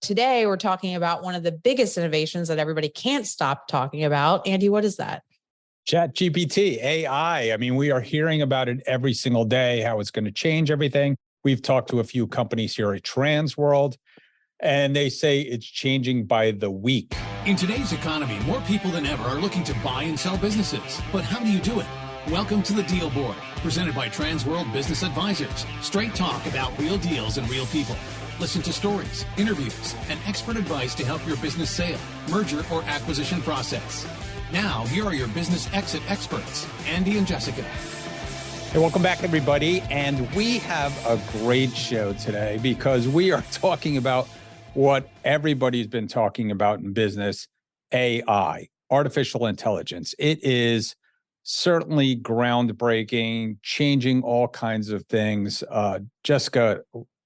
today we're talking about one of the biggest innovations that everybody can't stop talking about. Andy, what is that? ChatGPT, AI. I mean, we are hearing about it every single day, how it's going to change everything. We've talked to a few companies here at Transworld, and they say it's changing by the week. In today's economy, more people than ever are looking to buy and sell businesses. But how do you do it? Welcome to the Deal Board, presented by Transworld Business Advisors. Straight talk about real deals and real people. Listen to stories, interviews, and expert advice to help your business sale, merger, or acquisition process. Now, here are your business exit experts, Andy and Jessica. Hey, welcome back, everybody. And we have a great show today because we are talking about what everybody's been talking about in business, AI, artificial intelligence. It is certainly groundbreaking, changing all kinds of things. Jessica,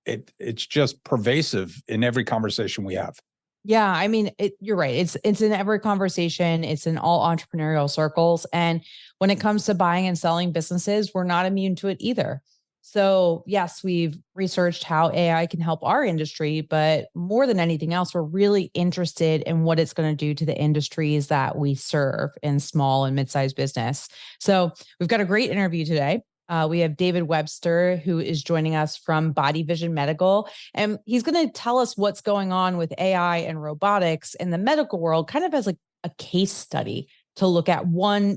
it's just pervasive in every conversation we have. Yeah, I mean, you're right. It's in every conversation. It's in all entrepreneurial circles. And when it comes to buying and selling businesses, we're not immune to it either. So yes, we've researched how AI can help our industry, but more than anything else, we're really interested in what it's going to do to the industries that we serve in small and mid-sized business. So we've got a great interview today. We have David Webster, who is joining us from Body Vision Medical, and he's going to tell us what's going on with AI and robotics in the medical world, kind of as like a case study to look at one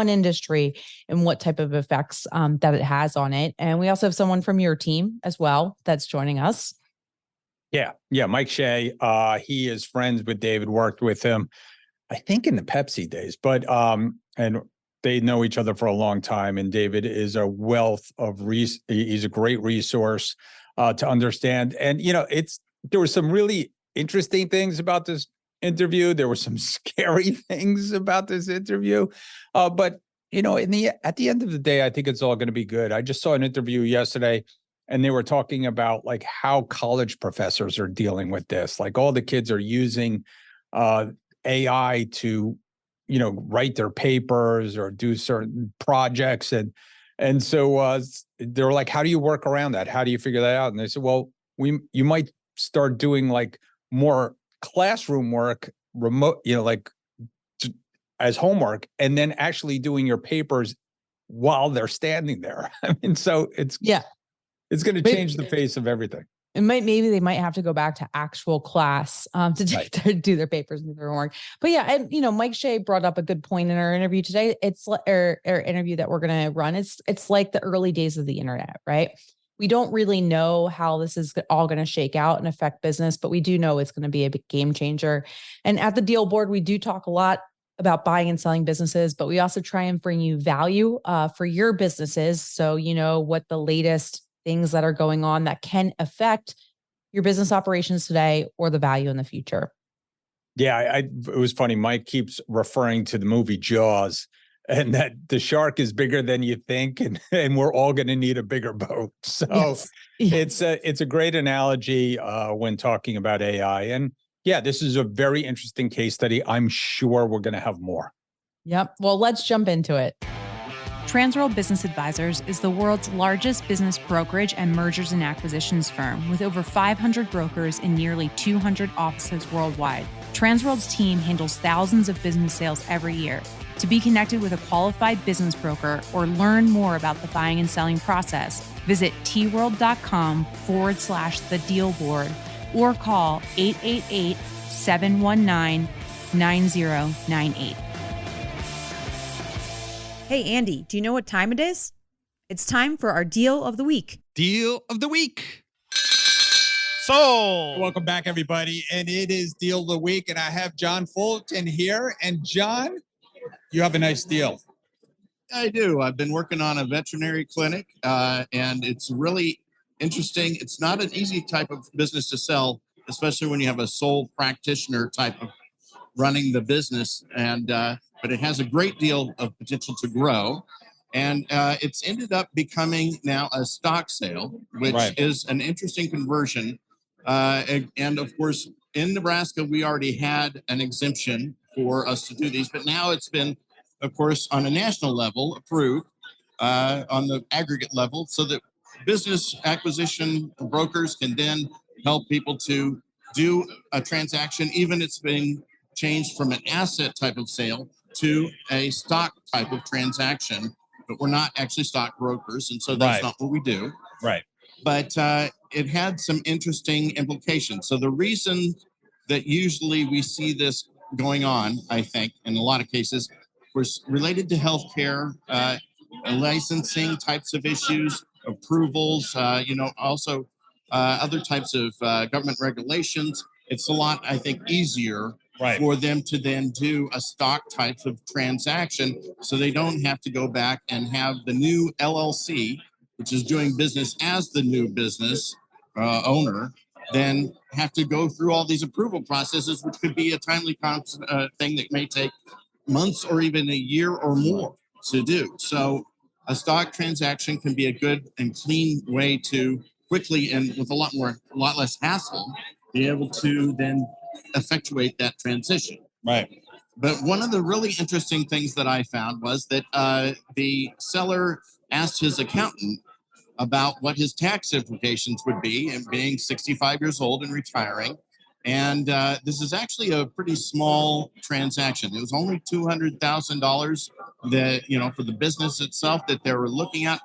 industry and what type of effects that it has on it. And we also have someone from your team as well that's joining us. Yeah, Mike Shea. He is friends with David, worked with him, I think in the Pepsi days, but and they know each other for a long time. And David is a wealth of he's a great resource to understand. And there were some really interesting things about this interview. There were some scary things about this interview, but at the end of the day, I think it's all going to be good. I just saw an interview yesterday, and they were talking about like how college professors are dealing with this. Like all the kids are using AI to write their papers or do certain projects, and so they're like, how do you work around that? How do you figure that out? And they said, well, you might start doing like more classroom work remote, as homework, and then actually doing your papers while they're standing there. I mean, so it's going to change the face of everything. Maybe they might have to go back to actual class to do their papers and do their homework. But yeah, and Mike Shea brought up a good point in our interview today. It's our interview that we're going to run. It's like the early days of the internet, right? We don't really know how this is all going to shake out and affect business, but we do know it's going to be a big game changer. And at the Deal Board, we do talk a lot about buying and selling businesses, but we also try and bring you value for your businesses. So what the latest things that are going on that can affect your business operations today or the value in the future. Yeah, it was funny. Mike keeps referring to the movie Jaws, and that the shark is bigger than you think, and we're all going to need a bigger boat. So yes. It's a great analogy when talking about AI. And yeah, this is a very interesting case study. I'm sure we're going to have more. Yep. Well, let's jump into it. Transworld Business Advisors is the world's largest business brokerage and mergers and acquisitions firm with over 500 brokers in nearly 200 offices worldwide. Transworld's team handles thousands of business sales every year. To be connected with a qualified business broker or learn more about the buying and selling process, visit tworld.com/the deal board or call 888-719-9098. Hey, Andy, do you know what time it is? It's time for our Deal of the Week. Deal of the Week. Sold. Welcome back, everybody. And it is Deal of the Week. And I have John Fullerton here. And John, you have a nice deal. I do. I've been working on a veterinary clinic, and it's really interesting. It's not an easy type of business to sell, especially when you have a sole practitioner type of running the business. And but it has a great deal of potential to grow. And it's ended up becoming now a stock sale, which is an interesting conversion. And of course, in Nebraska, we already had an exemption for us to do these, but now it's been, of course, on a national level approved on the aggregate level so that business acquisition brokers can then help people to do a transaction, even it's been changed from an asset type of sale to a stock type of transaction, but we're not actually stock brokers. And so that's not what we do. Right. But it had some interesting implications. So the reason that usually we see this going on, I think, in a lot of cases, was related to healthcare, licensing types of issues, approvals, also other types of government regulations. It's a lot, I think, easier for them to then do a stock type of transaction, so they don't have to go back and have the new LLC, which is doing business as the new business owner, then have to go through all these approval processes, which could be a timely thing that may take months or even a year or more to do. So a stock transaction can be a good and clean way to quickly and with a lot less hassle be able to then effectuate that transition. Right. But one of the really interesting things that I found was that the seller asked his accountant about what his tax implications would be, and being 65 years old and retiring. And this is actually a pretty small transaction. It was only $200,000 that, for the business itself that they were looking at.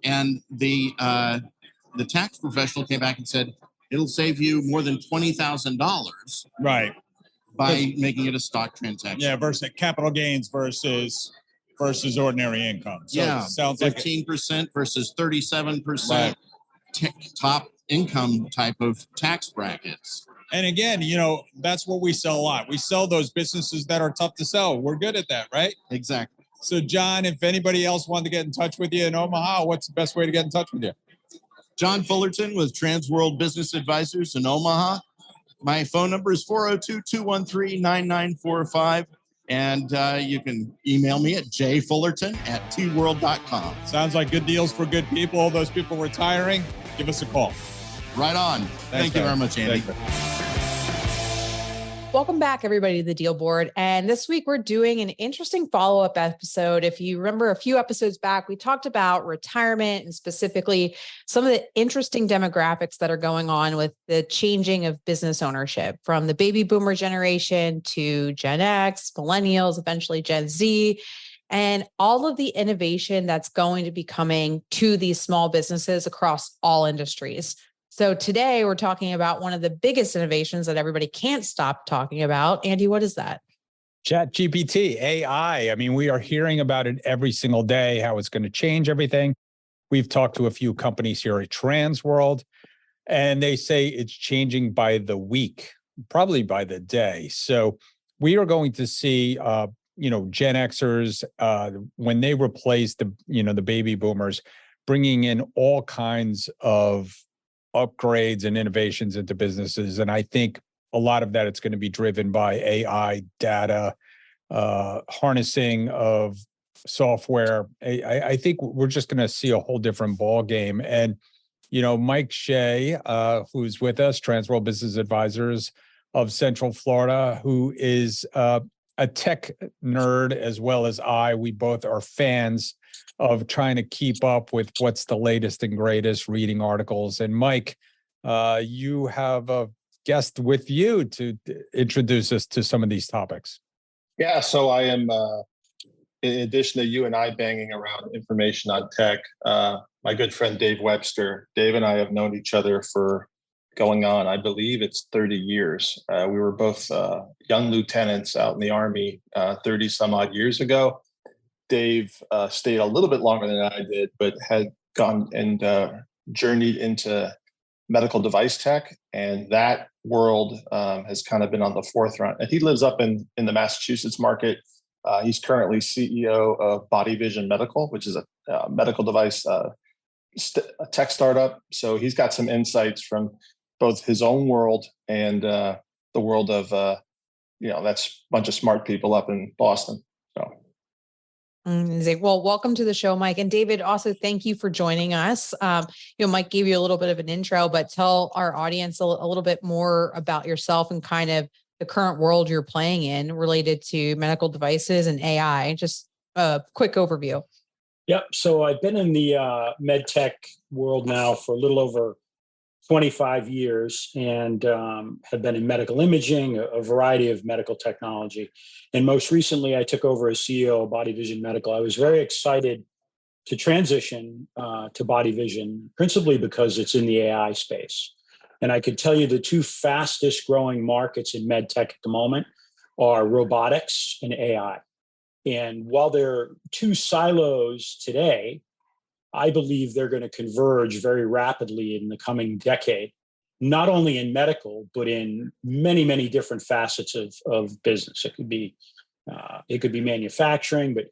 And the tax professional came back and said, it'll save you more than $20,000 by making it a stock transaction. Yeah, versus capital gains versus ordinary income. So yeah, it sounds 15% versus 37% top income type of tax brackets. And again, that's what we sell a lot. We sell those businesses that are tough to sell. We're good at that, right? Exactly. So, John, if anybody else wanted to get in touch with you in Omaha, what's the best way to get in touch with you? John Fullerton with Transworld Business Advisors in Omaha. My phone number is 402-213-9945. And you can email me at jfullerton@tworld.com. Sounds like good deals for good people. All those people retiring, give us a call. Right on. Thank you very much, Andy. Welcome back, everybody, to the Deal Board. And this week, we're doing an interesting follow-up episode. If you remember a few episodes back, we talked about retirement and specifically some of the interesting demographics that are going on with the changing of business ownership from the baby boomer generation to Gen X, millennials, eventually Gen Z, and all of the innovation that's going to be coming to these small businesses across all industries. So today we're talking about one of the biggest innovations that everybody can't stop talking about. Andy, what is that? ChatGPT, AI. I mean, we are hearing about it every single day, how it's going to change everything. We've talked to a few companies here at Transworld, and they say it's changing by the week, probably by the day. So we are going to see, Gen Xers, when they replace the baby boomers, bringing in all kinds of upgrades and innovations into businesses. And I think a lot of that it's going to be driven by AI, data, harnessing of software. I think we're just going to see a whole different ball game. And, Mike Shea, who's with us, Transworld Business Advisors of Central Florida, who is a tech nerd as well as we both are fans of trying to keep up with what's the latest and greatest, reading articles. And Mike, you have a guest with you to introduce us to some of these topics. Yeah, so I am, in addition to you and I banging around information on tech, my good friend Dave Webster. Dave and I have known each other for going on, I believe it's 30 years. We were both young lieutenants out in the Army 30 some odd years ago. Dave stayed a little bit longer than I did, but had gone and journeyed into medical device tech. And that world has kind of been on the forefront. And he lives up in the Massachusetts market. He's currently CEO of Body Vision Medical, which is a medical device a tech startup. So he's got some insights from both his own world and the world of, that's a bunch of smart people up in Boston. So. Well, welcome to the show, Mike. And David, also thank you for joining us. Mike gave you a little bit of an intro, but tell our audience a little bit more about yourself and kind of the current world you're playing in related to medical devices and AI. Just a quick overview. Yep. So I've been in the med tech world now for a little over 25 years and have been in medical imaging, a variety of medical technology. And most recently, I took over as CEO of Body Vision Medical. I was very excited to transition to Body Vision, principally because it's in the AI space. And I could tell you the two fastest growing markets in med tech at the moment are robotics and AI. And while they're two silos today, I believe they're going to converge very rapidly in the coming decade, not only in medical, but in many, many different facets of business. It could be manufacturing, but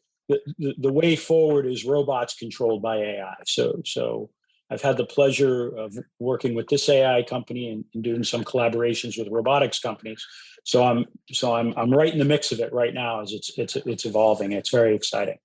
the way forward is robots controlled by AI. So I've had the pleasure of working with this AI company and doing some collaborations with robotics companies. So I'm right in the mix of it right now as it's evolving. It's very exciting.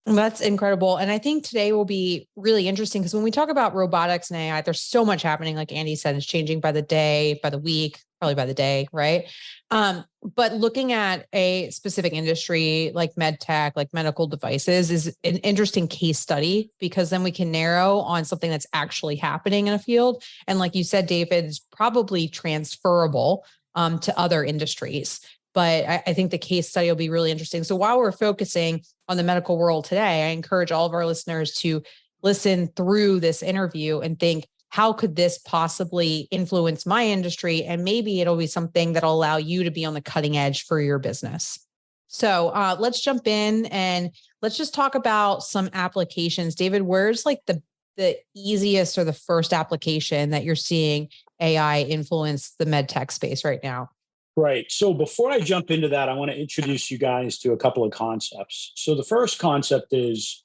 That's incredible. And I think today will be really interesting because when we talk about robotics and AI, there's so much happening. Like Andy said, it's changing by the day, by the week, probably by the day, right? But looking at a specific industry like med tech, like medical devices is an interesting case study because then we can narrow on something that's actually happening in a field. And like you said, David, is probably transferable to other industries. But I think the case study will be really interesting. So while we're focusing on the medical world today, I encourage all of our listeners to listen through this interview and think, how could this possibly influence my industry? And maybe it'll be something that'll allow you to be on the cutting edge for your business. So let's jump in and let's just talk about some applications. David, where's like the easiest or the first application that you're seeing AI influence the med tech space right now? Right. So before I jump into that, I want to introduce you guys to a couple of concepts. So the first concept is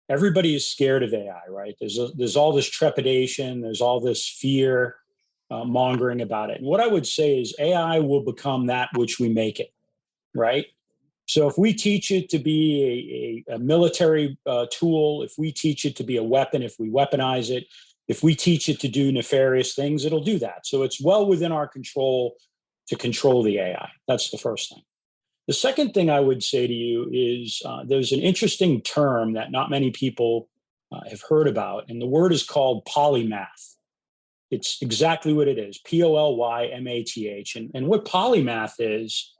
everybody is scared of AI, right? There's all this trepidation. There's all this fear mongering about it. And what I would say is AI will become that which we make it, right? So if we teach it to be a military tool, if we teach it to be a weapon, if we weaponize it, if we teach it to do nefarious things, it'll do that. So it's well within our control to control the AI. That's the first thing. The second thing I would say to you is there's an interesting term that not many people have heard about, and the word is called polymath. It's exactly what it is, Polymath. And what polymath is,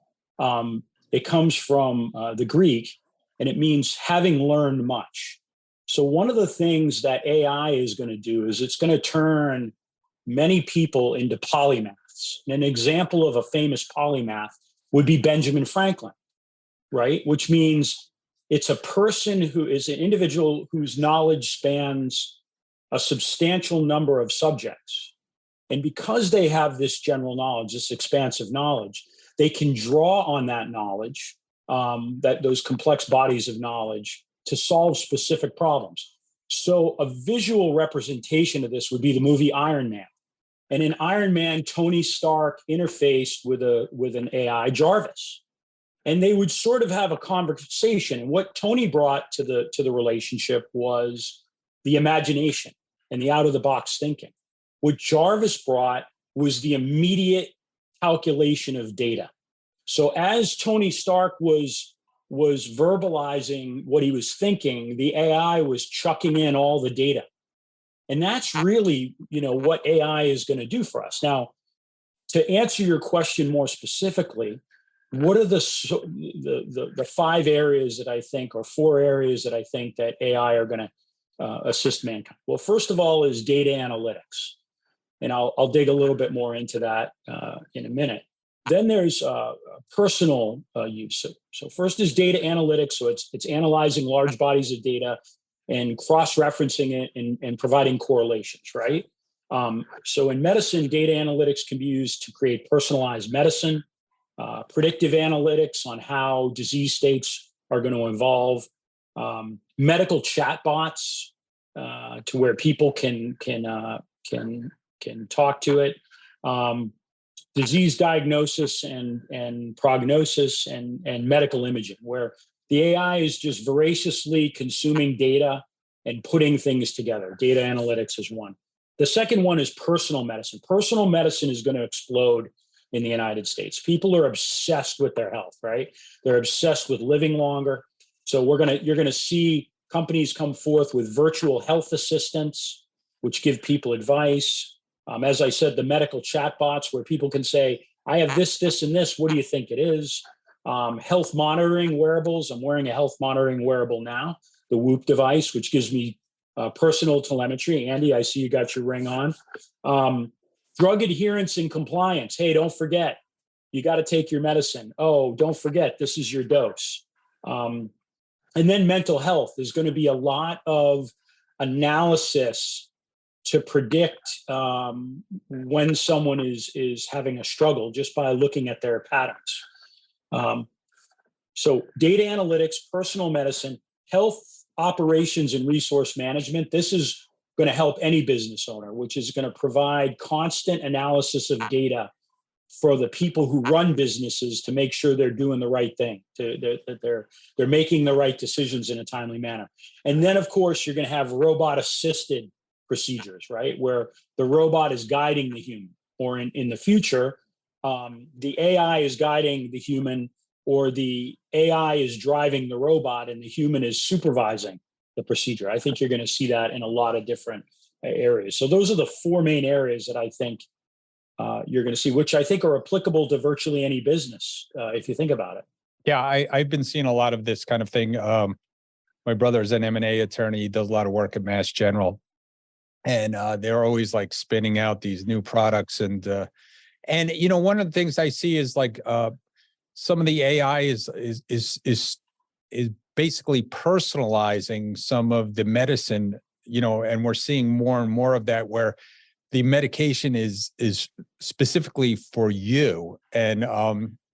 it comes from the Greek, and it means having learned much. So one of the things that AI is going to do is it's going to turn many people into polymaths. And an example of a famous polymath would be Benjamin Franklin, right? Which means it's a person who is an individual whose knowledge spans a substantial number of subjects. And because they have this general knowledge, this expansive knowledge, they can draw on that knowledge, those complex bodies of knowledge to solve specific problems. So a visual representation of this would be the movie Iron Man. And in Iron Man, Tony Stark interfaced with an AI, Jarvis, and they would sort of have a conversation. And what Tony brought to the relationship was the imagination and the out-of-the-box thinking. What Jarvis brought was the immediate calculation of data. So as Tony Stark was verbalizing what he was thinking, the AI was chucking in all the data. And that's really, what AI is going to do for us. Now, to answer your question more specifically, what are the 5 areas that I think, or 4 areas that I think that AI are going to assist mankind? Well, first of all is data analytics. And I'll dig a little bit more into that in a minute. Then there's personal use. So first is data analytics. So it's analyzing large bodies of data and cross-referencing it and providing correlations, right? So in medicine, data analytics can be used to create personalized medicine, predictive analytics on how disease states are going to evolve, medical chatbots to where people can talk to it, disease diagnosis and prognosis, and medical imaging, where the AI is just voraciously consuming data and putting things together. Data analytics is one. The second one is personal medicine. Personal medicine is going to explode in the United States. People are obsessed with their health, right? They're obsessed with living longer. So you're going to see companies come forth with virtual health assistants, which give people advice, As I said, the medical chatbots where people can say, I have this, this, and this. What do you think it is? Health monitoring wearables. I'm wearing a health monitoring wearable now, the Whoop device, which gives me personal telemetry. Andy, I see you got your ring on. Drug adherence and compliance. Hey, don't forget, you got to take your medicine. Oh, don't forget, this is your dose. And then mental health. There's going to be a lot of analysis to predict when someone is having a struggle just by looking at their patterns. So data analytics, personal medicine, health operations and resource management. This is going to help any business owner, which is going to provide constant analysis of data for the people who run businesses to make sure they're doing the right thing, that they're making the right decisions in a timely manner. And then, of course, you're going to have robot assisted procedures, right? Where the robot is guiding the human, or in the future, the AI is guiding the human, or the AI is driving the robot and the human is supervising the procedure. I think you're going to see that in a lot of different areas. So those are the four main areas that I think you're going to see, which I think are applicable to virtually any business, if you think about it. Yeah, I've been seeing a lot of this kind of thing. My brother's an M&A attorney. He does a lot of work at Mass General. And they're always like spinning out these new products. And you know, one of the things I see is like some of the AI is basically personalizing some of the medicine, you know, and we're seeing more and more of that where the medication is specifically for you. And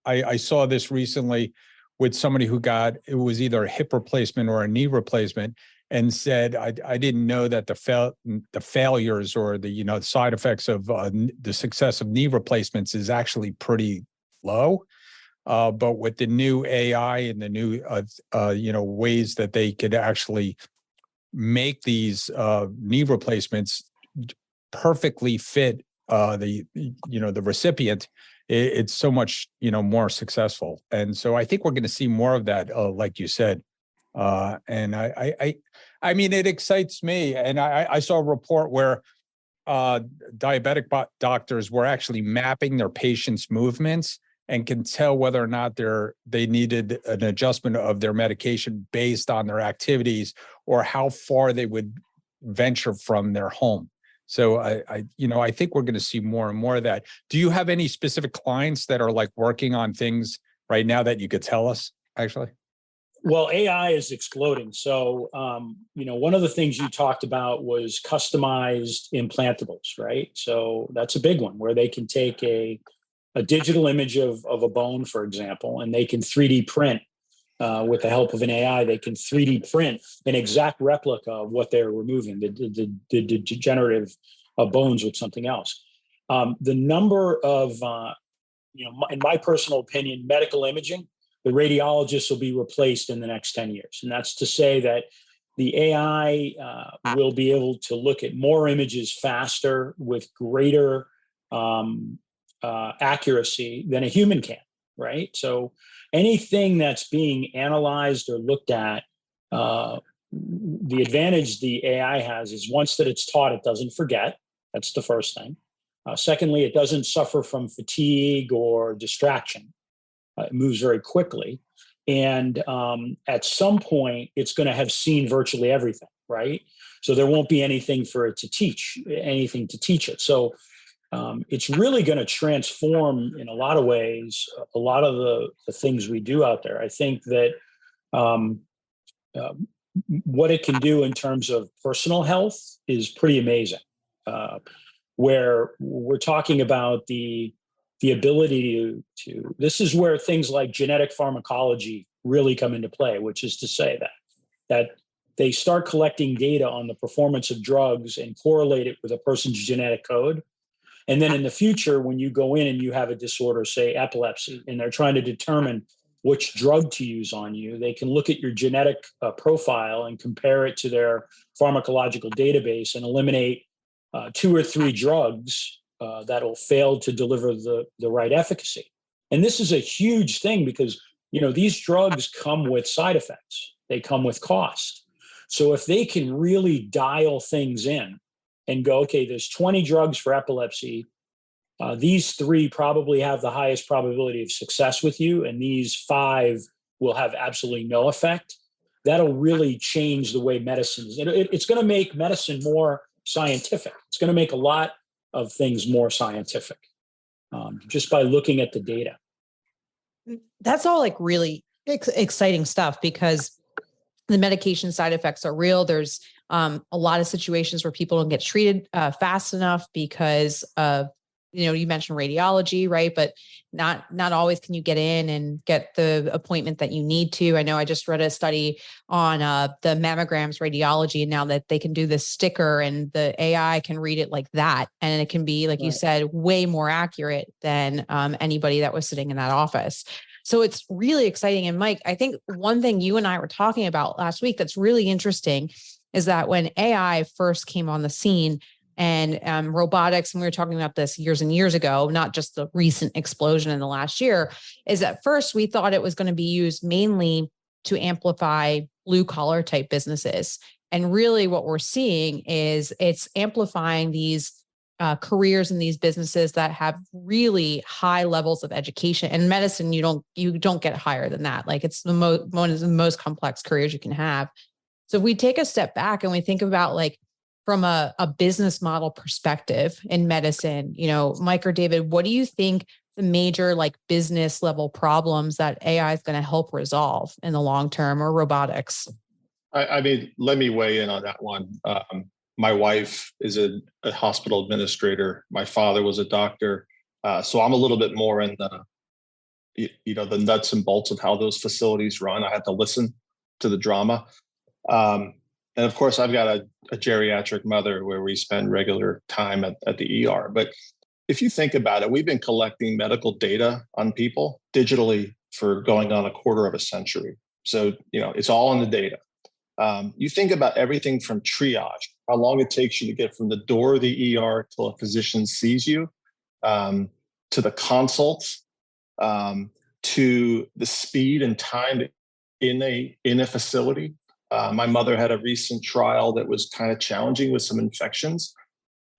I saw this recently with somebody who it was either a hip replacement or a knee replacement, and said, I didn't know that the failures or the side effects of the success of knee replacements is actually pretty low. But with the new AI and the new ways that they could actually make these knee replacements perfectly fit the recipient, it's so much more successful. And so I think we're going to see more of that, like you said. And I mean, it excites me. And I saw a report where diabetic doctors were actually mapping their patients' movements and can tell whether or not they needed an adjustment of their medication based on their activities or how far they would venture from their home. So I think we're going to see more and more of that. Do you have any specific clients that are like working on things right now that you could tell us, actually? Well, AI is exploding. So, one of the things you talked about was customized implantables, right? So that's a big one where they can take a digital image of a bone, for example, and they can 3D print with the help of an AI. They can 3D print an exact replica of what they're removing, the degenerative bones with something else. The number of, in my personal opinion, medical imaging, the radiologists will be replaced in the next 10 years. And that's to say that the AI will be able to look at more images faster with greater accuracy than a human can, right? So anything that's being analyzed or looked at, the advantage the AI has is once that it's taught, it doesn't forget. That's the first thing. Secondly, it doesn't suffer from fatigue or distraction. It moves very quickly. And at some point, it's going to have seen virtually everything, right? So there won't be anything for it to teach, anything to teach it. So it's really going to transform, in a lot of ways, a lot of the things we do out there. I think that what it can do in terms of personal health is pretty amazing, where we're talking about the ability to this is where things like genetic pharmacology really come into play, which is to say that they start collecting data on the performance of drugs and correlate it with a person's genetic code. And then in the future, when you go in and you have a disorder, say epilepsy, and they're trying to determine which drug to use on you, they can look at your genetic profile and compare it to their pharmacological database and eliminate 2 or 3 drugs that'll fail to deliver the right efficacy. And this is a huge thing because, these drugs come with side effects. They come with cost. So if they can really dial things in and go, okay, there's 20 drugs for epilepsy. These 3 probably have the highest probability of success with you, and these 5 will have absolutely no effect. That'll really change the way medicine is. It's going to make medicine more scientific. It's going to make a lot of things more scientific just by looking at the data. That's all like really exciting stuff, because the medication side effects are real. There's a lot of situations where people don't get treated fast enough because of, you mentioned radiology, right? But not always can you get in and get the appointment that you need to. I know I just read a study on the mammograms radiology, and now that they can do this sticker and the AI can read it like that. And it can be, like you said, way more accurate than anybody that was sitting in that office. So it's really exciting. And Mike, I think one thing you and I were talking about last week that's really interesting is that when AI first came on the scene, and robotics, and we were talking about this years and years ago, not just the recent explosion in the last year, is at first we thought it was going to be used mainly to amplify blue collar type businesses. And really what we're seeing is it's amplifying these careers in these businesses that have really high levels of education. And medicine, you don't get higher than that. Like, it's one of the most complex careers you can have. So if we take a step back and we think about, like, from a business model perspective in medicine, Mike or David, what do you think the major, like, business level problems that AI is going to help resolve in the long term, or robotics? I mean, let me weigh in on that one. My wife is a hospital administrator. My father was a doctor. So I'm a little bit more in the nuts and bolts of how those facilities run. I had to listen to the drama. And of course, I've got a geriatric mother where we spend regular time at the ER. But if you think about it, we've been collecting medical data on people digitally for going on a quarter of a century. So, it's all in the data. You think about everything from triage, how long it takes you to get from the door of the ER till a physician sees you, to the consults, to the speed and time in a facility. My mother had a recent trial that was kind of challenging with some infections,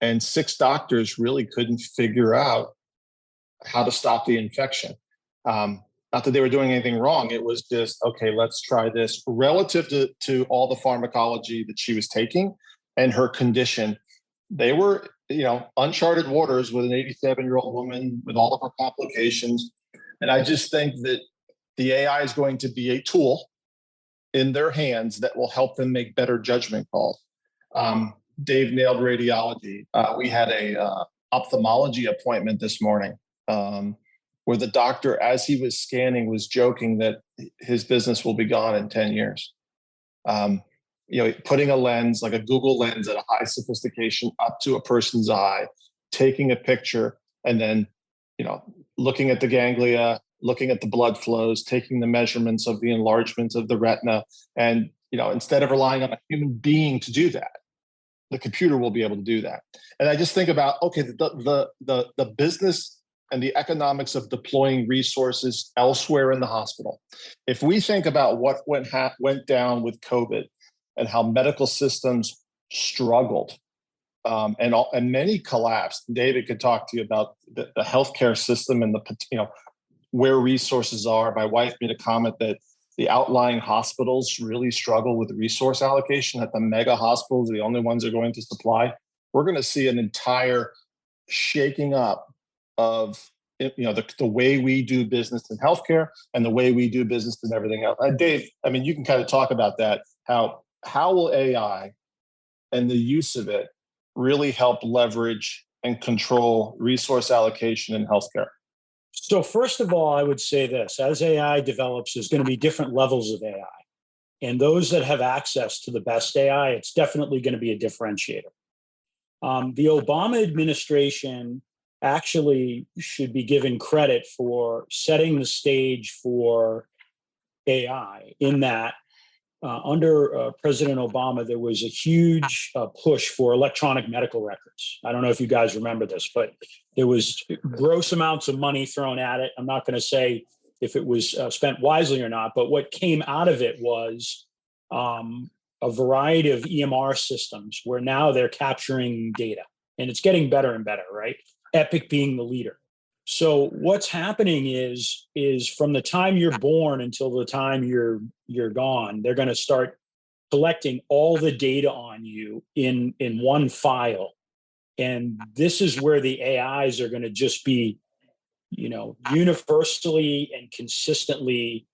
and 6 doctors really couldn't figure out how to stop the infection. Not that they were doing anything wrong. It was just, okay, let's try this relative to all the pharmacology that she was taking and her condition. They were, uncharted waters with an 87-year-old woman with all of her complications. And I just think that the AI is going to be a tool in their hands that will help them make better judgment calls. Dave nailed radiology. We had a ophthalmology appointment this morning where the doctor, as he was scanning, was joking that his business will be gone in 10 years. Putting a lens, like a Google lens at a high sophistication up to a person's eye, taking a picture, and then, looking at the ganglia, looking at the blood flows, taking the measurements of the enlargement of the retina. And, instead of relying on a human being to do that, the computer will be able to do that. And I just think about, okay, the business and the economics of deploying resources elsewhere in the hospital. If we think about what went down with COVID and how medical systems struggled, and many collapsed. David could talk to you about the healthcare system and where resources are. My wife made a comment that the outlying hospitals really struggle with resource allocation, that the mega hospitals are the only ones that are going to supply. We're going to see an entire shaking up of the way we do business in healthcare and the way we do business in everything else. Dave, I mean, you can kind of talk about that. How will AI and the use of it really help leverage and control resource allocation in healthcare? So first of all, I would say this: as AI develops, there's going to be different levels of AI. And those that have access to the best AI, it's definitely going to be a differentiator. The Obama administration actually should be given credit for setting the stage for AI, in that under President Obama, there was a huge push for electronic medical records. I don't know if you guys remember this, but there was gross amounts of money thrown at it. I'm not going to say if it was spent wisely or not, but what came out of it was a variety of EMR systems where now they're capturing data, and it's getting better and better, right? Epic being the leader. So what's happening is from the time you're born until the time you're gone, they're going to start collecting all the data on you in one file. And this is where the AIs are going to just be, universally and consistently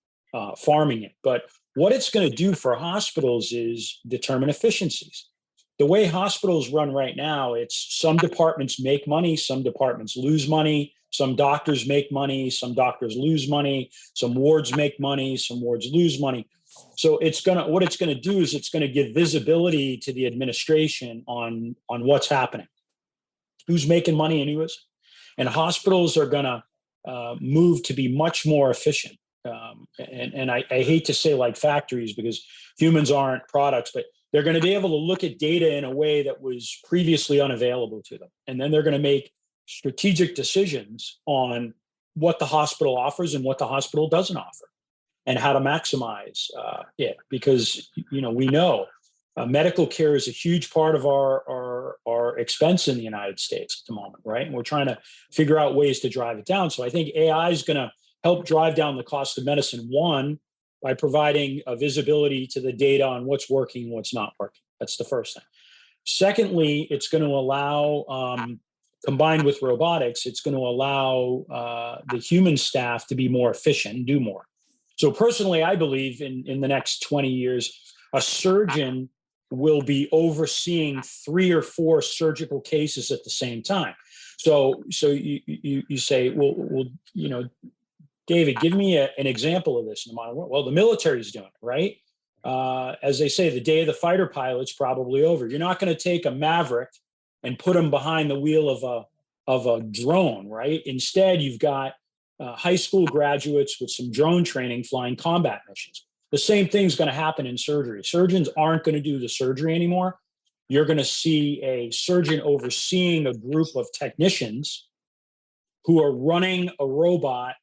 farming it. But what it's going to do for hospitals is determine efficiencies. The way hospitals run right now, it's some departments make money, some departments lose money, some doctors make money, some doctors lose money, some wards make money, some wards lose money. So what it's going to do is it's going to give visibility to the administration on what's happening, who's making money anyways. And hospitals are going to move to be much more efficient. And I hate to say like factories because humans aren't products, but they're going to be able to look at data in a way that was previously unavailable to them. And then they're going to make strategic decisions on what the hospital offers and what the hospital doesn't offer and how to maximize it. Because, we know medical care is a huge part of our expense in the United States at the moment, right? And we're trying to figure out ways to drive it down. So I think AI is going to help drive down the cost of medicine, one, by providing a visibility to the data on what's working and what's not working. That's the first thing. Secondly, it's going to allow, combined with robotics, it's going to allow the human staff to be more efficient and do more. So personally, I believe in the next 20 years, a surgeon will be overseeing 3 or 4 surgical cases at the same time. So you say, well, David, give me an example of this in the modern world. Well, the military's doing it, right? As they say, the day of the fighter pilot's probably over. You're not going to take a Maverick and put him behind the wheel of a drone, right? Instead, you've got high school graduates with some drone training flying combat missions. The same thing's going to happen in surgery. Surgeons aren't going to do the surgery anymore. You're going to see a surgeon overseeing a group of technicians who are running a robot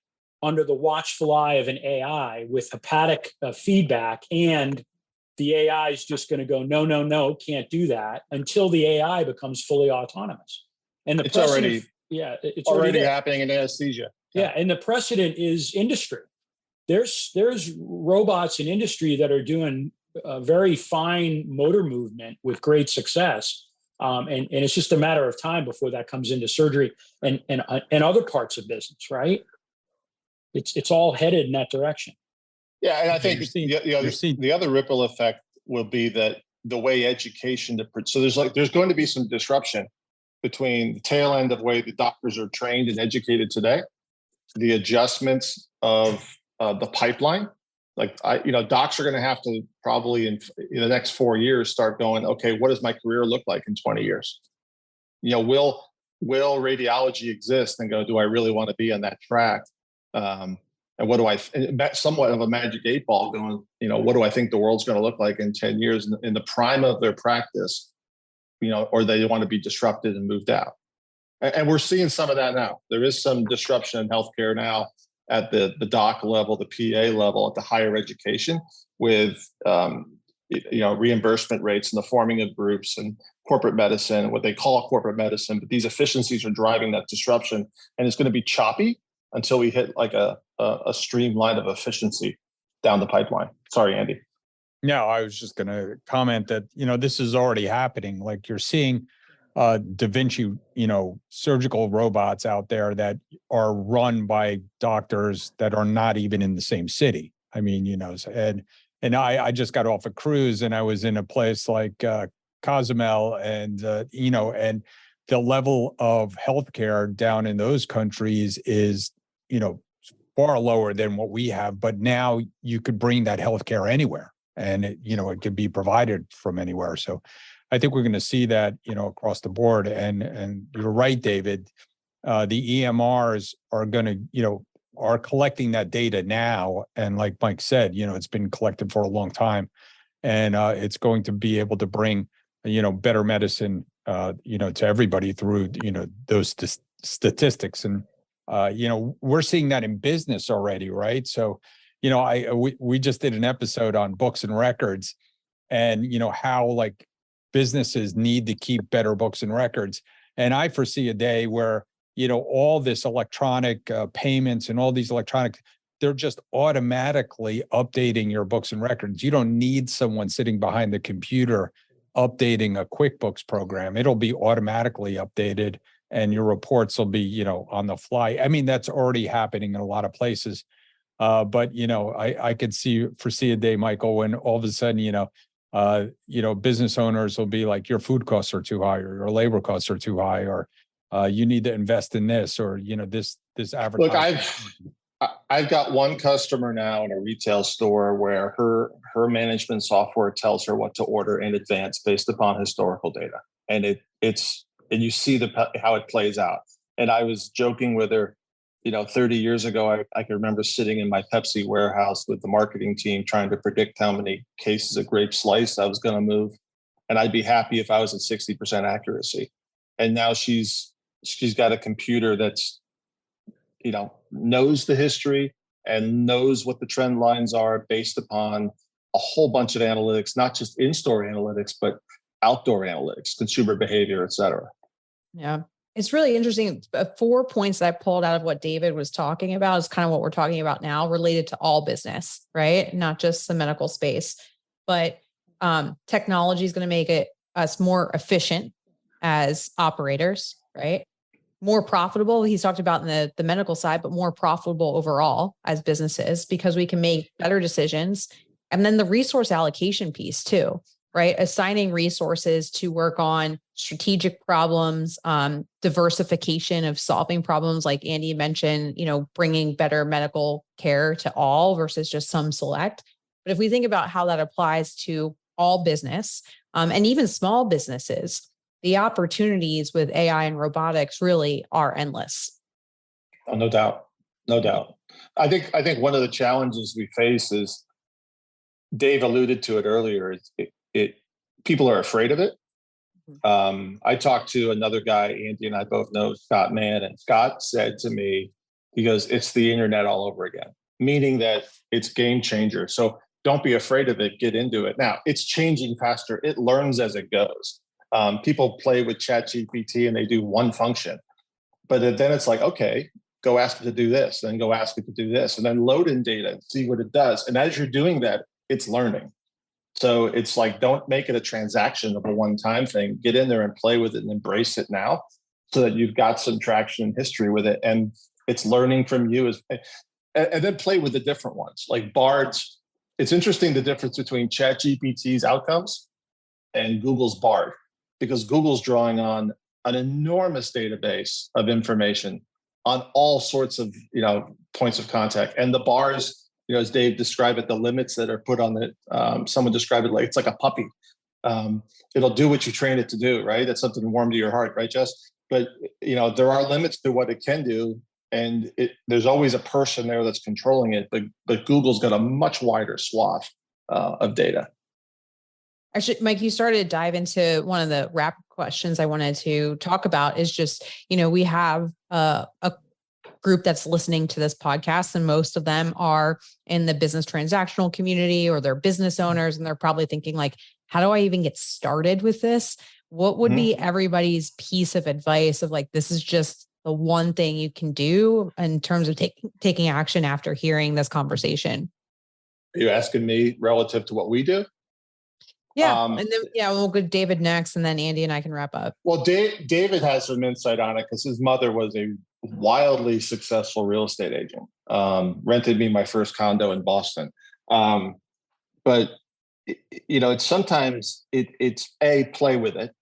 under the watchful eye of an AI with hepatic feedback, and the AI is just going to go, no, can't do that until the AI becomes fully autonomous. And it's already happening in anesthesia. Yeah, and the precedent is industry. There's robots in industry that are doing very fine motor movement with great success, and it's just a matter of time before that comes into surgery and other parts of business, right? It's all headed in that direction. Yeah, and I think the other ripple effect will be that the way education so there's going to be some disruption between the tail end of the way the doctors are trained and educated today, the adjustments of the pipeline. Docs are going to have to probably in the next 4 years start going, okay, what does my career look like in 20 years? Will radiology exist and go, do I really want to be on that track? And what do somewhat of a magic 8 ball going, what do I think the world's going to look like in 10 years in the prime of their practice, or they want to be disrupted and moved out. And we're seeing some of that now. There is some disruption in healthcare now at the doc level, the PA level, at the higher education with, reimbursement rates and the forming of groups and corporate medicine, what they call corporate medicine. But these efficiencies are driving that disruption, and it's going to be choppy until we hit like a streamline of efficiency down the pipeline. Sorry, Andy. No, I was just going to comment that, this is already happening. Like you're seeing Da Vinci, surgical robots out there that are run by doctors that are not even in the same city. I mean, and I just got off a cruise and I was in a place like Cozumel and, and the level of healthcare down in those countries is, far lower than what we have. But now you could bring that healthcare anywhere, and it could be provided from anywhere. So I think we're going to see that, across the board. And you're right, David. The EMRs are going to, are collecting that data now. And like Mike said, it's been collected for a long time, and it's going to be able to bring, better medicine, to everybody through, those statistics. And, we're seeing that in business already, right? So, we just did an episode on books and records, and, how like businesses need to keep better books and records. And I foresee a day where, all this electronic payments and all these electronic, they're just automatically updating your books and records. You don't need someone sitting behind the computer updating a QuickBooks program. It'll be automatically updated and your reports will be, on the fly. I mean, that's already happening in a lot of places. But, I could foresee a day, Michael, when all of a sudden, business owners will be like, your food costs are too high, or your labor costs are too high, or you need to invest in this, or, this advertising. Look, I've got one customer now in a retail store where her management software tells her what to order in advance based upon historical data. And and you see how it plays out. And I was joking with her, 30 years ago, I can remember sitting in my Pepsi warehouse with the marketing team trying to predict how many cases of grape slice I was going to move. And I'd be happy if I was at 60% accuracy. And now she's got a computer that's, knows the history and knows what the trend lines are based upon a whole bunch of analytics, not just in-store analytics, but outdoor analytics, consumer behavior, et cetera. Yeah. It's really interesting. 4 points that I pulled out of what David was talking about is kind of what we're talking about now, related to all business, right? Not just the medical space, but technology is going to make us more efficient as operators, right? More profitable. He's talked about in the medical side, but more profitable overall as businesses, because we can make better decisions. And then the resource allocation piece too, right? Assigning resources to work on strategic problems, diversification of solving problems, like Andy mentioned, bringing better medical care to all versus just some select. But if we think about how that applies to all business, and even small businesses, the opportunities with AI and robotics really are endless. Oh, no doubt. No doubt. I think one of the challenges we face is, Dave alluded to it earlier, people are afraid of it. I talked to another guy, Andy and I both know, Scott Mann, and Scott said to me, he goes, it's the internet all over again, meaning that it's game changer. So don't be afraid of it, get into it. Now, it's changing faster. It learns as it goes. People play with ChatGPT and they do one function, but then it's like, okay, go ask it to do this, then go ask it to do this, and then load in data and see what it does. And as you're doing that, it's learning. So it's like, don't make it a transaction of a one-time thing. Get in there and play with it and embrace it now, so that you've got some traction and history with it. And it's learning from you, and then play with the different ones. Like Bard's, it's interesting the difference between ChatGPT's outcomes and Google's Bard, because Google's drawing on an enormous database of information on all sorts of, points of contact. And the bars, as Dave described it, the limits that are put on it, someone described it like it's like a puppy. It'll do what you train it to do, right? That's something warm to your heart, right, Jess? But, there are limits to what it can do. And there's always a person there that's controlling it. But Google's got a much wider swath of data. Actually, Mike, you started to dive into one of the rapid questions I wanted to talk about is just, we have a group that's listening to this podcast, and most of them are in the business transactional community, or they're business owners, and they're probably thinking like, how do I even get started with this? What would be everybody's piece of advice of like, this is just the one thing you can do in terms of taking action after hearing this conversation? Are you asking me relative to what we do? Yeah. And then, we'll go to David next, and then Andy and I can wrap up. Well, David has some insight on it because his mother was a wildly successful real estate agent, rented me my first condo in Boston. But, it's sometimes it's play with it,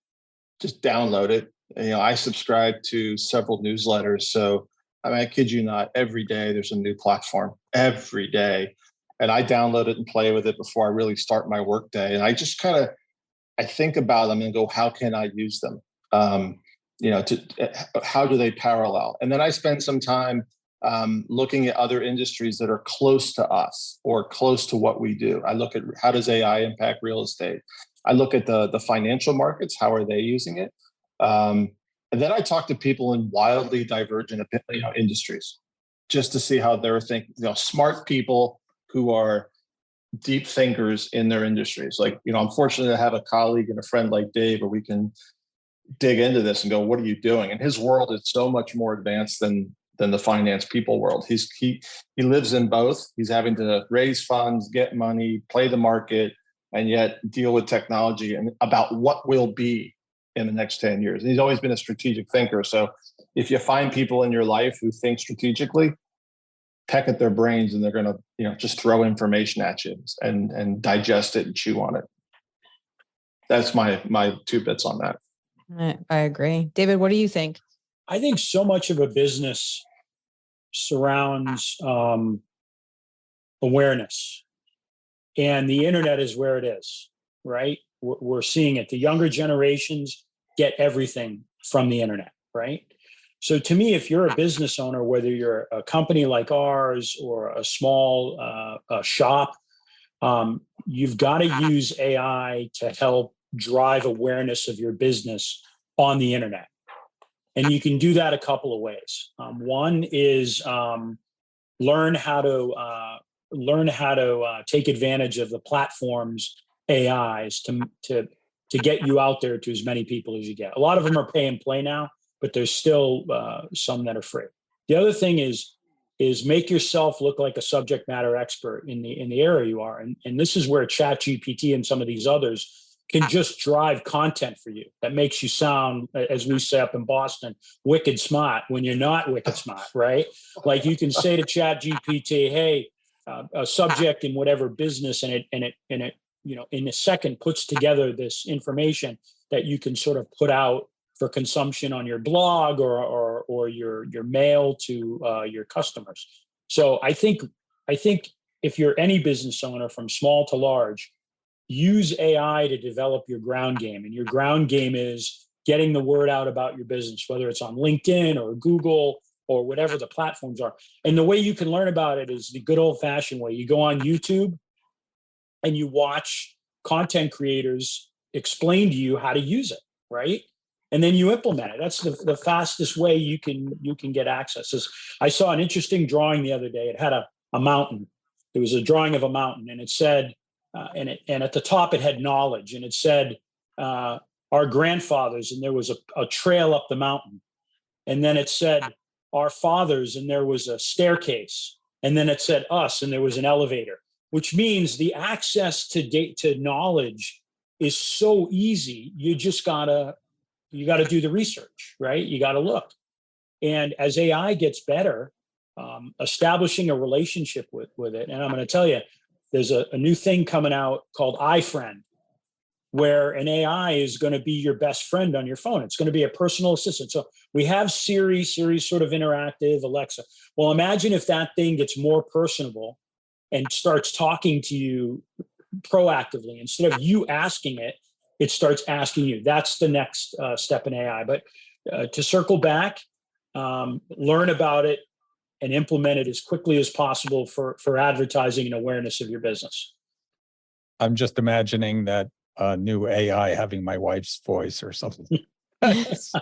just download it. I subscribe to several newsletters. So I kid you not, every day there's a new platform, every day. And I download it and play with it before I really start my work day. And I just I think about them and go, how can I use them? How do they parallel? And then I spend some time looking at other industries that are close to us or close to what we do. I look at how does AI impact real estate? I look at the financial markets, how are they using it? And then I talk to people in wildly divergent industries just to see how they're thinking, smart people who are deep thinkers in their industries. Like, I'm fortunate to have a colleague and a friend like Dave where we can dig into this and go, what are you doing? And his world is so much more advanced than the finance people world. He lives in both. He's having to raise funds, get money, play the market, and yet deal with technology and about what will be in the next 10 years. And he's always been a strategic thinker. So if you find people in your life who think strategically, peck at their brains and they're going to, just throw information at you and digest it and chew on it. That's my 2 bits on that. I agree. David, what do you think? I think so much of a business surrounds awareness, and the internet is where it is, right? We're seeing it. The younger generations get everything from the internet, right? So to me, if you're a business owner, whether you're a company like ours or a small shop, you've got to use AI to help drive awareness of your business on the internet. And you can do that a couple of ways. One is learn how to take advantage of the platform's AIs to get you out there to as many people as you get. A lot of them are pay and play now, but there's still some that are free. The other thing is make yourself look like a subject matter expert in the area you are. And this is where ChatGPT and some of these others can just drive content for you that makes you sound, as we say up in Boston, wicked smart when you're not wicked smart, right? Like you can say to ChatGPT, hey, a subject in whatever business, and it in a second puts together this information that you can sort of put out for consumption on your blog or your mail to your customers. So I think if you're any business owner from small to large, use AI to develop your ground game. And your ground game is getting the word out about your business, whether it's on LinkedIn or Google or whatever the platforms are. And the way you can learn about it is the good old fashioned way. You go on YouTube and you watch content creators explain to you how to use it, right? And then you implement it. That's the fastest way you can get access. I saw an interesting drawing the other day. It had a mountain. It was a drawing of a mountain, and it said, and at the top it had knowledge, and it said our grandfathers, and there was a trail up the mountain, and then it said our fathers, and there was a staircase, and then it said us, and there was an elevator. Which means the access to knowledge is so easy. You just gotta do the research, right? You gotta look. And as AI gets better, establishing a relationship with it. And I'm going to tell you, there's a new thing coming out called iFriend, where an AI is going to be your best friend on your phone. It's going to be a personal assistant. So we have Siri sort of interactive, Alexa. Well, imagine if that thing gets more personable and starts talking to you proactively. Instead of you asking it, it starts asking you. That's the next step in AI. But to circle back, learn about it and implement it as quickly as possible for advertising and awareness of your business. I'm just imagining that new AI having my wife's voice or something. That's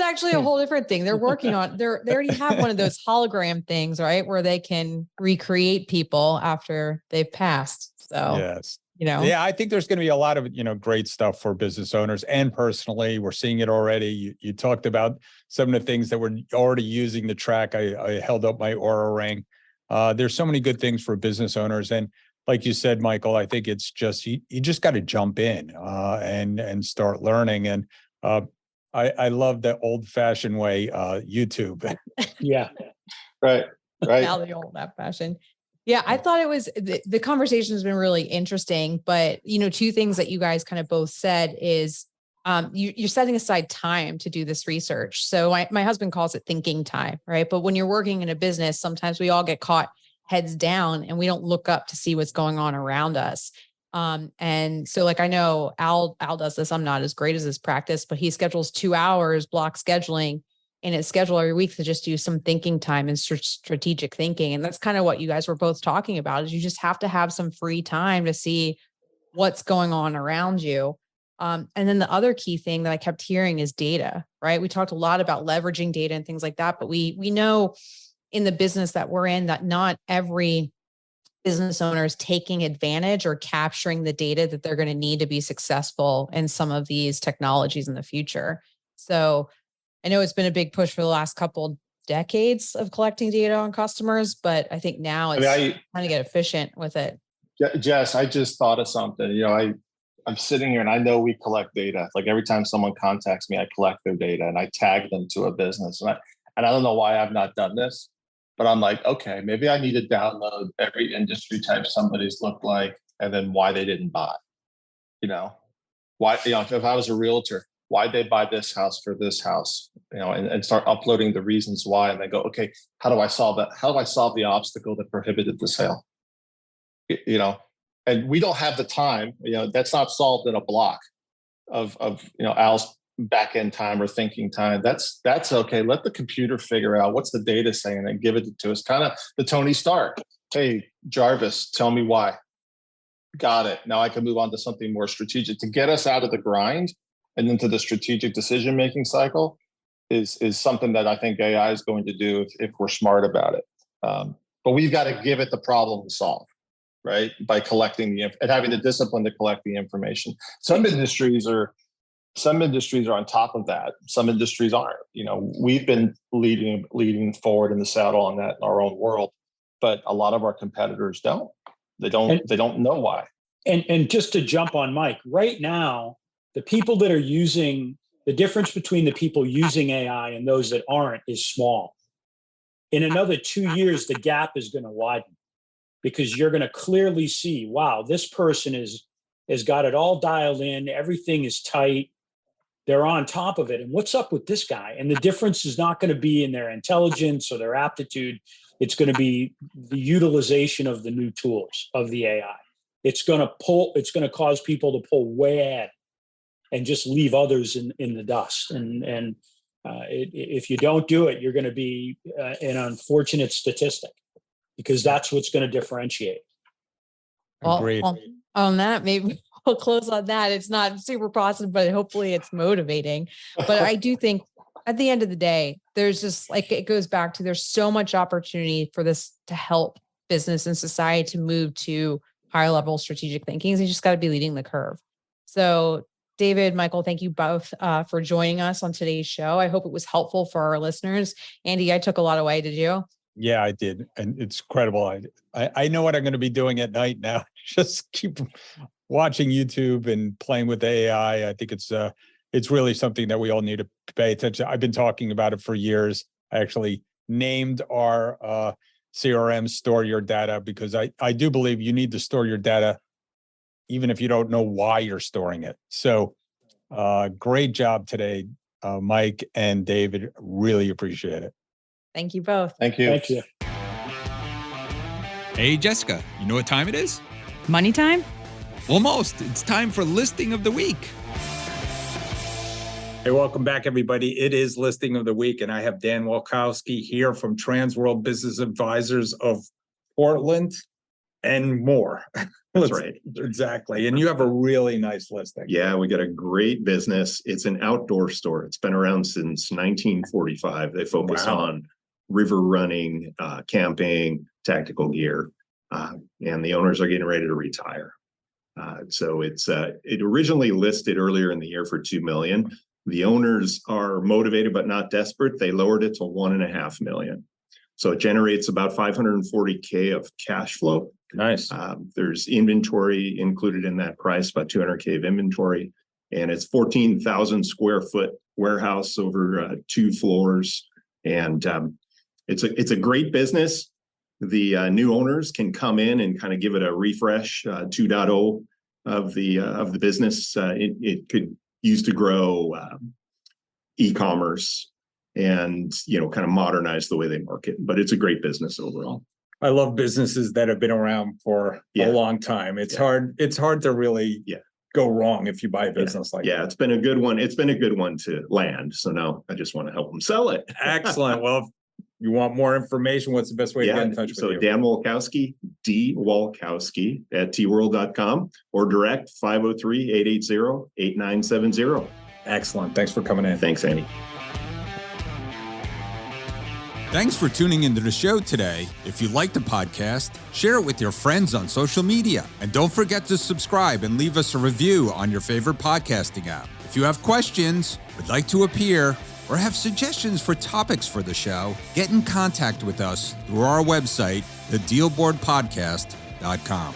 actually a whole different thing. They're working on, they already have one of those hologram things, right? Where they can recreate people after they've passed. So, yes. Yeah, I think there's going to be a lot of, great stuff for business owners. And personally, we're seeing it already. You talked about some of the things that we're already using to track. I held up my Aura ring. There's so many good things for business owners. And like you said, Michael, I think it's just, you just got to jump in and start learning. And I love the old fashioned way, YouTube. Yeah. Right. Now the old fashioned. Yeah, I thought it was, the conversation has been really interesting, but, two things that you guys kind of both said is you're setting aside time to do this research. So my husband calls it thinking time, right? But when you're working in a business, sometimes we all get caught heads down and we don't look up to see what's going on around us. And so like, I know Al does this. I'm not as great as his practice, but he schedules 2 hours block scheduling in his schedule every week to just do some thinking time and strategic thinking. And that's kind of what you guys were both talking about, is you just have to have some free time to see what's going on around you. And then the other key thing that I kept hearing is data, right? We talked a lot about leveraging data and things like that, but we know in the business that we're in that not every business owners taking advantage or capturing the data that they're going to need to be successful in some of these technologies in the future. So I know it's been a big push for the last couple decades of collecting data on customers, but I think now it's trying to get efficient with it. Jess, I just thought of something. I'm sitting here and I know we collect data. Like every time someone contacts me, I collect their data and I tag them to a business. And I don't know why I've not done this, but I'm like, okay, maybe I need to download every industry type somebody's looked like and then why they didn't buy. Why, if I was a realtor, why'd they buy this house for this house, and start uploading the reasons why. And they go, okay, how do I solve that? How do I solve the obstacle that prohibited the sale? And we don't have the time, that's not solved in a block of Al's back end time or thinking time. That's okay. Let the computer figure out what's the data saying and give it to us. Kind of the Tony Stark. Hey, Jarvis, tell me why. Got it. Now I can move on to something more strategic to get us out of the grind and into the strategic decision-making cycle is something that I think AI is going to do if we're smart about it. But we've got to give it the problem to solve, right? By collecting and having the discipline to collect the information. Some industries are on top of that. Some industries aren't. We've been leading forward in the saddle on that in our own world, but a lot of our competitors don't. They don't know why. And just to jump on Mike, right now, the people that are using the difference between the people using AI and those that aren't is small. In another 2 years, the gap is going to widen because you're going to clearly see, wow, this person has got it all dialed in. Everything is tight. They're on top of it. And what's up with this guy? And the difference is not going to be in their intelligence or their aptitude. It's going to be the utilization of the new tools of the AI. It's going to cause people to pull way ahead and just leave others in the dust. And if you don't do it, you're going to be an unfortunate statistic because that's what's going to differentiate. Agreed. On that, maybe we'll close on that. It's not super positive, but hopefully it's motivating. But I do think at the end of the day, there's just it goes back to there's so much opportunity for this to help business and society to move to higher level strategic thinking. You just got to be leading the curve. So David, Michael, thank you both for joining us on today's show. I hope it was helpful for our listeners. Andy, I took a lot away. Did you? Yeah, I did. And it's incredible. I know what I'm going to be doing at night now. Just keep watching YouTube and playing with AI. I think it's really something that we all need to pay attention. I've been talking about it for years. I actually named our CRM Store Your Data because I do believe you need to store your data even if you don't know why you're storing it. So great job today, Mike and David. Really appreciate it. Thank you both. Thank you. Thank you. Hey, Jessica, you know what time it is? Money time? Almost. It's time for Listing of the Week. Hey, welcome back, everybody. It is Listing of the Week, and I have Dan Walkowski here from Transworld Business Advisors of Portland and more. That's right. Exactly. And you have a really nice listing. Yeah, we got a great business. It's an outdoor store. It's been around since 1945. They focus on river running, camping, tactical gear, and the owners are getting ready to retire. So it originally listed earlier in the year for $2 million. The owners are motivated but not desperate. They lowered it to $1.5 million. So it generates about $540K of cash flow. Nice. There's inventory included in that price, about $200K of inventory, and it's 14,000 square foot warehouse over 2 floors. And it's a great business. The new owners can come in and kind of give it a refresh, 2.0 of the business. It could use to grow e-commerce and kind of modernize the way they market. But it's a great business overall. I love businesses that have been around for a long time. It's hard to really go wrong if you buy a business like that. Yeah, it's been a good one. It's been a good one to land. So now I just want to help them sell it. Excellent. Well, if you want more information, what's the best way to get in touch with you? So Dan Walkowski, D Walkowski at tworld.com or direct 503-880-8970. Excellent. Thanks for coming in. Thanks, Andy. Thanks for tuning into the show today. If you like the podcast, share it with your friends on social media. And don't forget to subscribe and leave us a review on your favorite podcasting app. If you have questions, would like to appear, or have suggestions for topics for the show, get in contact with us through our website, thedealboardpodcast.com.